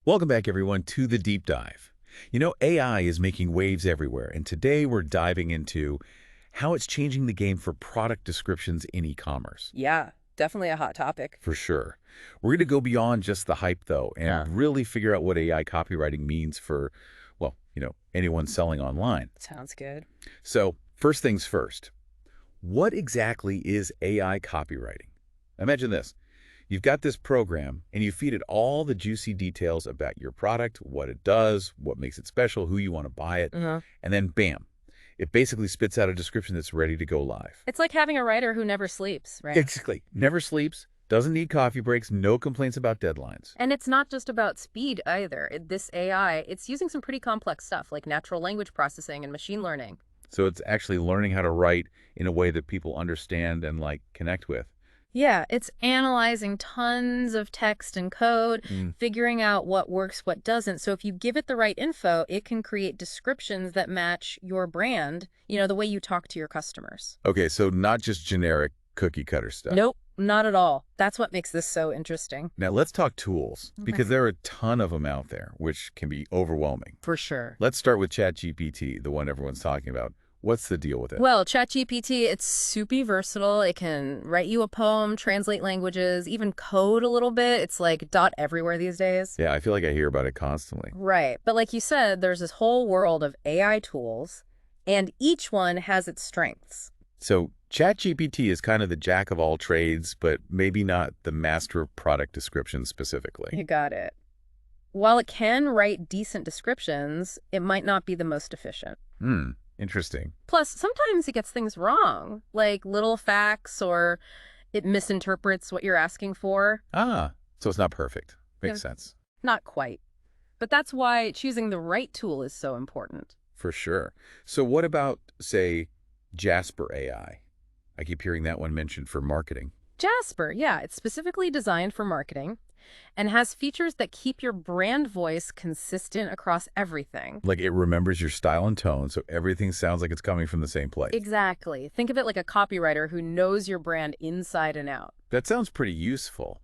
Welcome back, everyone, to the deep dive. AI is making waves everywhere, and today we're diving into how it's changing the game for product descriptions in e-commerce. Yeah, definitely a hot topic. For sure. We're going to go beyond just the hype, though, and really figure out what AI copywriting means for, anyone selling online. Sounds good. So, first things first, what exactly is AI copywriting? Imagine this. You've got this program, and you feed it all the juicy details about your product, what it does, what makes it special, who you want to buy it, and then bam, it basically spits out a description that's ready to go live. It's like having a writer who never sleeps, right? Exactly. Never sleeps, doesn't need coffee breaks, no complaints about deadlines. And it's not just about speed either. This AI, it's using some pretty complex stuff like natural language processing and machine learning. So it's actually learning how to write in a way that people understand and connect with. Yeah, it's analyzing tons of text and code, figuring out what works, what doesn't. So if you give it the right info, it can create descriptions that match your brand, the way you talk to your customers. Okay, so not just generic cookie cutter stuff. Nope, not at all. That's what makes this so interesting. Now let's talk tools, because there are a ton of them out there, which can be overwhelming. For sure. Let's start with ChatGPT, the one everyone's talking about. What's the deal with it? Well, ChatGPT, it's super versatile. It can write you a poem, translate languages, even code a little bit. It's like dot everywhere these days. Yeah, I feel like I hear about it constantly. Right. But like you said, there's this whole world of AI tools, and each one has its strengths. So ChatGPT is kind of the jack of all trades, but maybe not the master of product description specifically. You got it. While it can write decent descriptions, it might not be the most efficient. Interesting. Plus, sometimes it gets things wrong, like little facts, or it misinterprets what you're asking for. So it's not perfect. Makes sense. Not quite. But that's why choosing the right tool is so important. For sure. So what about, say, Jasper AI? I keep hearing that one mentioned for marketing. Jasper, yeah, it's specifically designed for marketing and has features that keep your brand voice consistent across everything. Like it remembers your style and tone, so everything sounds like it's coming from the same place. Exactly. Think of it like a copywriter who knows your brand inside and out. That sounds pretty useful.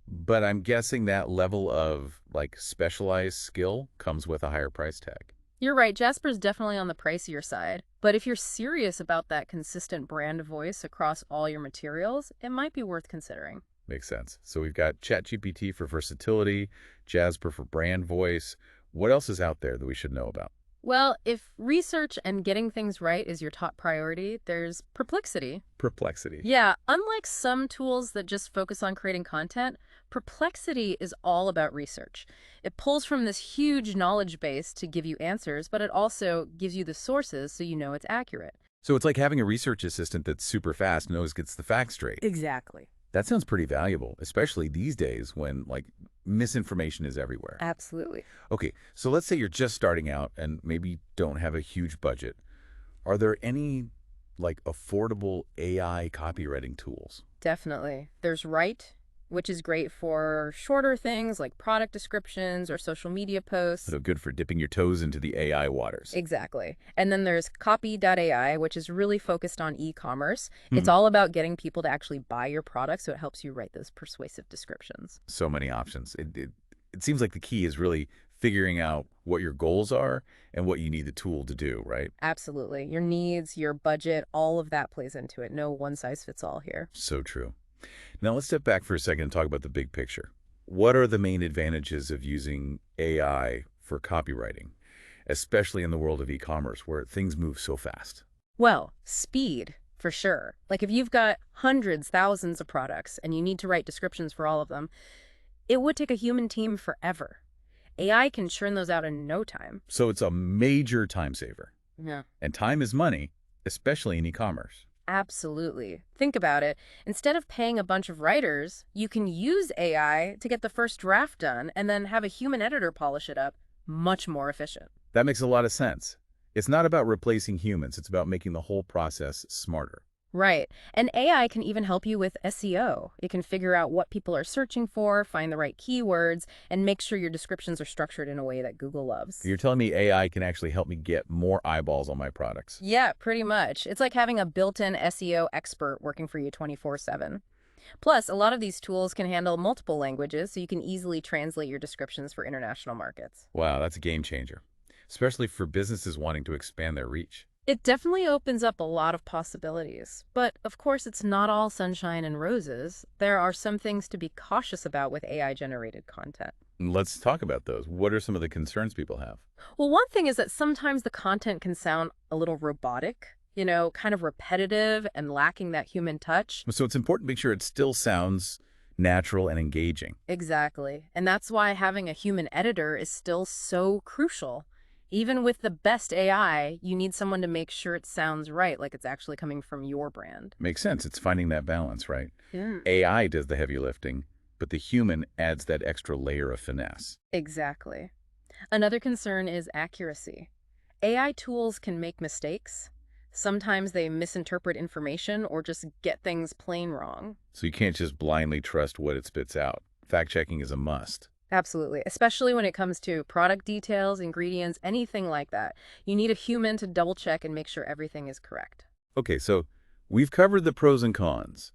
But I'm guessing that level of specialized skill comes with a higher price tag. You're right, Jasper's definitely on the pricier side. But if you're serious about that consistent brand voice across all your materials, it might be worth considering. Makes sense. So we've got ChatGPT for versatility, Jasper for brand voice. What else is out there that we should know about? Well, if research and getting things right is your top priority, there's Perplexity. Perplexity. Yeah, unlike some tools that just focus on creating content, Perplexity is all about research. It pulls from this huge knowledge base to give you answers, but it also gives you the sources so you know it's accurate. So it's like having a research assistant that's super fast and always gets the facts straight. Exactly. That sounds pretty valuable, especially these days when misinformation is everywhere. Absolutely. Okay, so let's say you're just starting out and maybe don't have a huge budget. Are there any affordable AI copywriting tools? Definitely. There's Write, which is great for shorter things like product descriptions or social media posts. So good for dipping your toes into the AI waters. Exactly. And then there's Copy.ai, which is really focused on e-commerce. It's all about getting people to actually buy your product, so it helps you write those persuasive descriptions. So many options. It seems like the key is really figuring out what your goals are and what you need the tool to do, right? Absolutely. Your needs, your budget, all of that plays into it. No one size fits all here. So true. Now let's step back for a second and talk about the big picture. What are the main advantages of using AI for copywriting, especially in the world of e-commerce where things move so fast? Well, speed, for sure. Like if you've got hundreds, thousands of products and you need to write descriptions for all of them, it would take a human team forever. AI can churn those out in no time. So it's a major time saver. Yeah. And time is money, especially in e-commerce. Absolutely. Think about it. Instead of paying a bunch of writers, you can use AI to get the first draft done and then have a human editor polish it up. Much more efficient. That makes a lot of sense. It's not about replacing humans. It's about making the whole process smarter. Right. And AI can even help you with SEO. It can figure out what people are searching for, find the right keywords, and make sure your descriptions are structured in a way that Google loves. You're telling me AI can actually help me get more eyeballs on my products? Yeah, pretty much. It's like having a built-in SEO expert working for you 24/7. Plus, a lot of these tools can handle multiple languages, so you can easily translate your descriptions for international markets. Wow, that's a game changer, especially for businesses wanting to expand their reach. It definitely opens up a lot of possibilities. But of course, it's not all sunshine and roses. There are some things to be cautious about with AI-generated content. Let's talk about those. What are some of the concerns people have? Well, one thing is that sometimes the content can sound a little robotic, kind of repetitive and lacking that human touch. So it's important to make sure it still sounds natural and engaging. Exactly. And that's why having a human editor is still so crucial. Even with the best AI, you need someone to make sure it sounds right, like it's actually coming from your brand. Makes sense. It's finding that balance, right? Yeah. AI does the heavy lifting, but the human adds that extra layer of finesse. Exactly. Another concern is accuracy. AI tools can make mistakes. Sometimes they misinterpret information or just get things plain wrong. So you can't just blindly trust what it spits out. Fact-checking is a must. Absolutely, especially when it comes to product details, ingredients, anything like that. You need a human to double check and make sure everything is correct. Okay, so we've covered the pros and cons,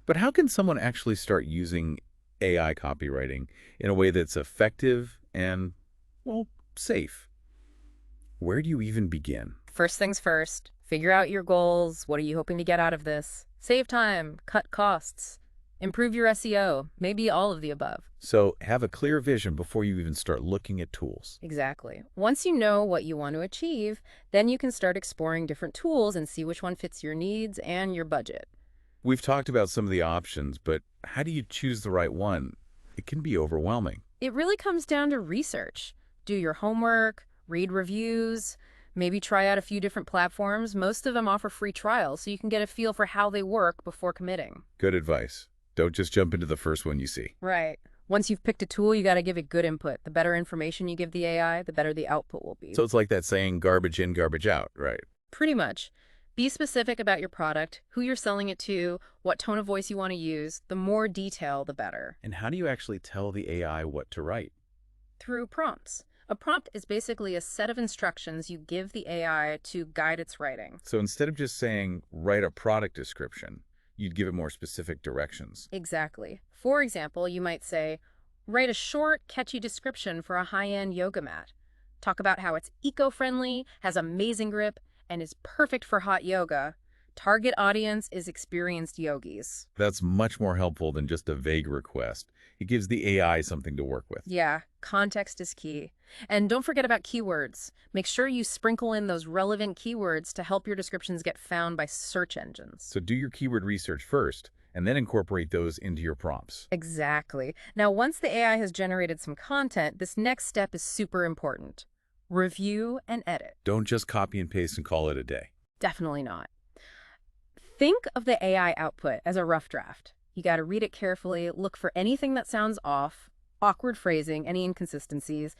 but how can someone actually start using AI copywriting in a way that's effective and, well, safe? Where do you even begin? First things first, figure out your goals. What are you hoping to get out of this? Save time, cut costs, improve your SEO, maybe all of the above. So have a clear vision before you even start looking at tools. Exactly. Once you know what you want to achieve, then you can start exploring different tools and see which one fits your needs and your budget. We've talked about some of the options, but how do you choose the right one? It can be overwhelming. It really comes down to research. Do your homework, read reviews, maybe try out a few different platforms. Most of them offer free trials, so you can get a feel for how they work before committing. Good advice. Don't just jump into the first one you see. Right. Once you've picked a tool, you got to give it good input. The better information you give the AI, the better the output will be. So it's like that saying, garbage in, garbage out, right? Pretty much. Be specific about your product, who you're selling it to, what tone of voice you want to use. The more detail, the better. And how do you actually tell the AI what to write? Through prompts. A prompt is basically a set of instructions you give the AI to guide its writing. So instead of just saying, write a product description, you'd give it more specific directions. Exactly. For example, you might say, write a short, catchy description for a high-end yoga mat. Talk about how it's eco-friendly, has amazing grip, and is perfect for hot yoga. Target audience is experienced yogis. That's much more helpful than just a vague request. It gives the AI something to work with. Yeah, context is key. And don't forget about keywords. Make sure you sprinkle in those relevant keywords to help your descriptions get found by search engines. So do your keyword research first, and then incorporate those into your prompts. Exactly. Now, once the AI has generated some content, this next step is super important. Review and edit. Don't just copy and paste and call it a day. Definitely not. Think of the AI output as a rough draft. You got to read it carefully, look for anything that sounds off, awkward phrasing, any inconsistencies.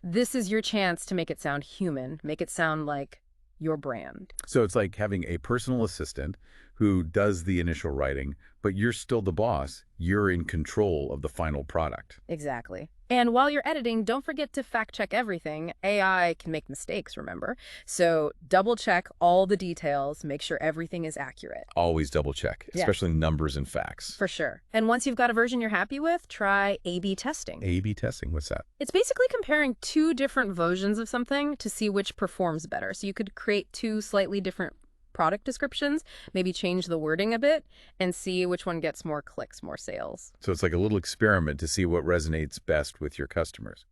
This is your chance to make it sound human, make it sound like your brand. So it's like having a personal assistant who does the initial writing, but you're still the boss. You're in control of the final product. Exactly. And while you're editing, don't forget to fact check everything. AI can make mistakes, remember? So double check all the details, make sure everything is accurate. Always double check, Yeah. especially numbers and facts. For sure. And once you've got a version you're happy with, try A/B testing. A/B testing, what's that? It's basically comparing two different versions of something to see which performs better. So you could create two slightly different product descriptions, maybe change the wording a bit, and see which one gets more clicks, more sales. So it's like a little experiment to see what resonates best with your customers.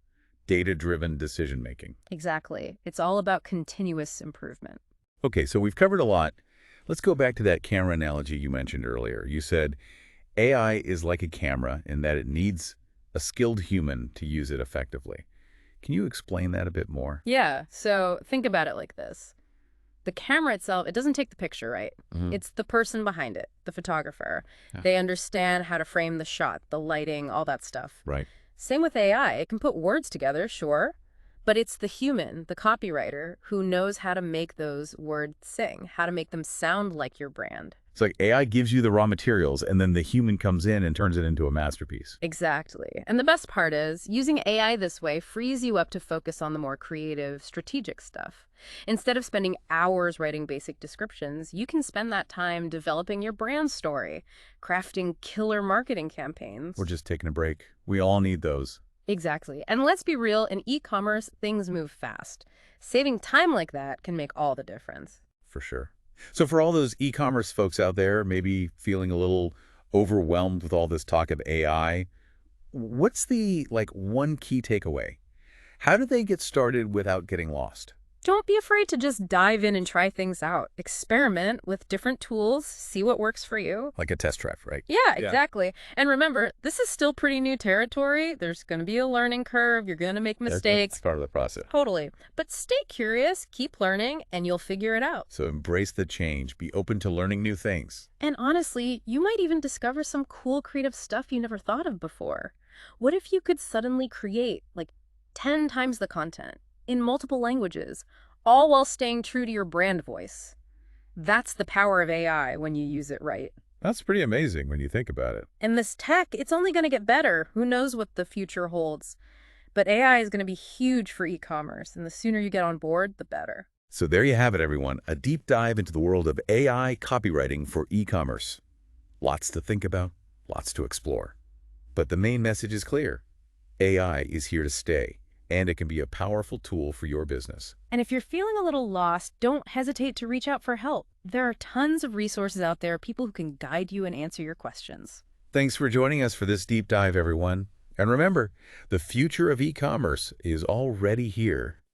Data-driven decision-making. Exactly. It's all about continuous improvement. Okay, so we've covered a lot. Let's go back to that camera analogy you mentioned earlier. You said AI is like a camera in that it needs a skilled human to use it effectively. Can you explain that a bit more? Yeah, so think about it like this. The camera itself, it doesn't take the picture, right? Mhm. It's the person behind it, the photographer. Yeah. They understand how to frame the shot, the lighting, all that stuff. Right. Same with AI. It can put words together, sure, but it's the human, the copywriter, who knows how to make those words sing, how to make them sound like your brand. It's like AI gives you the raw materials, and then the human comes in and turns it into a masterpiece. Exactly. And the best part is, using AI this way frees you up to focus on the more creative, strategic stuff. Instead of spending hours writing basic descriptions, you can spend that time developing your brand story, crafting killer marketing We're campaigns. just taking a break. We all need those, Exactly. And let's be real, in e-commerce, things move fast. Saving time like that can make all the difference. for sure. So for all those e-commerce folks out there, maybe feeling a little overwhelmed with all this talk of AI, what's the, one key takeaway? How do they get started without getting lost? Don't be afraid to just dive in and try things out. Experiment with different tools, see what works for you. Like a test drive, right? Yeah, Yeah. exactly. And remember, this is still pretty new territory. There's going to be a learning curve. You're going to make That's mistakes. part of the process. Totally. But stay curious, keep learning, and you'll figure it out. So embrace the change. Be open to learning new things. And honestly, you might even discover some cool creative stuff you never thought of before. What if you could suddenly create, 10 times the content in multiple languages, all while staying true to your brand voice? That's the power of AI when you use it right. That's pretty amazing when you think about it. And this tech, it's only going to get better. Who knows what the future holds? But AI is going to be huge for e-commerce, and the sooner you get on board, the better. So there you have it, everyone. A deep dive into the world of AI copywriting for e-commerce. Lots to think about, lots to explore. But the main message is clear. AI is here to stay, and it can be a powerful tool for your business. And if you're feeling a little lost, don't hesitate to reach out for help. There are tons of resources out there, people who can guide you and answer your questions. Thanks for joining us for this deep dive, everyone. And remember, the future of e-commerce is already here.